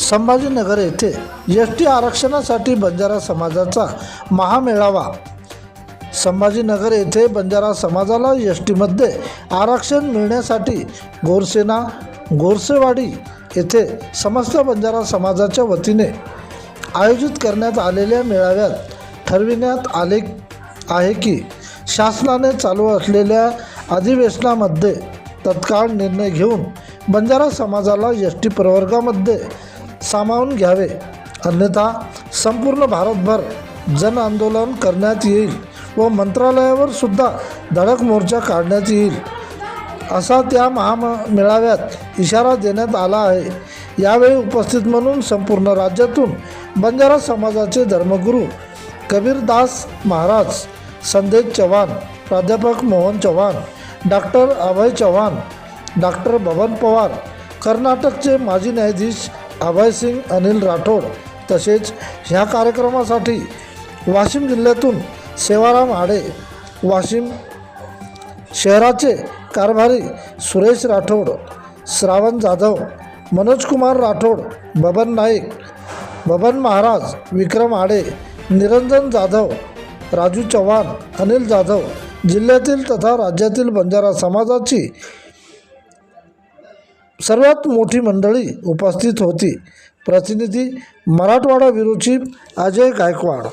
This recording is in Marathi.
संभाजीनगर येथे एस.टी आरक्षणासाठी बंजारा समाजाचा महामेळावा। संभाजीनगर येथे बंजारा समाजाला एस.टीमध्ये आरक्षण मिळण्यासाठी गोरसेना गोरसेवाडी येथे समस्त बंजारा समाजाच्या वतीने आयोजित करण्यात आलेल्या मेळाव्यात ठरविण्यात आले आहे की शासनाने चालू असलेल्या अधिवेशनामध्ये तत्काळ निर्णय घेऊन बंजारा समाजाला एस.टी प्रवर्गामध्ये सामावून घ्यावे, अन्यथा संपूर्ण भारतभर जन आंदोलन करण्यात येईल व मंत्रालयावर सुद्धा धडक मोर्चा काढण्यात येईल, असा त्या महामेळाव्यात इशारा देण्यात आला आहे। यावेळी उपस्थित म्हणून संपूर्ण राज्यातून बंजारा समाजाचे धर्मगुरू कबीरदास महाराज, संदेश चव्हाण, प्राध्यापक मोहन चव्हाण, डॉक्टर अभय चव्हाण, डॉक्टर बबन पवार, कर्नाटकचे माजी न्यायाधीश अभय सिंग अनिल राठोड, तसेच ह्या कार्यक्रमासाठी वाशिम जिल्ह्यातून सेवाराम आडे, वाशिम शहराचे कारभारी सुरेश राठोड, श्रावण जाधव, मनोज कुमार राठोड, बबन नाईक, बबन महाराज, विक्रम आडे, निरंजन जाधव, राजू चव्हाण, अनिल जाधव, जिल्ह्यातील तथा राज्यातील बंजारा समाजाची सर्वात मोठी मंडळी उपस्थित होती। प्रतिनिधी मराठवाडा ब्युरो चीफ अजय गायकवाड।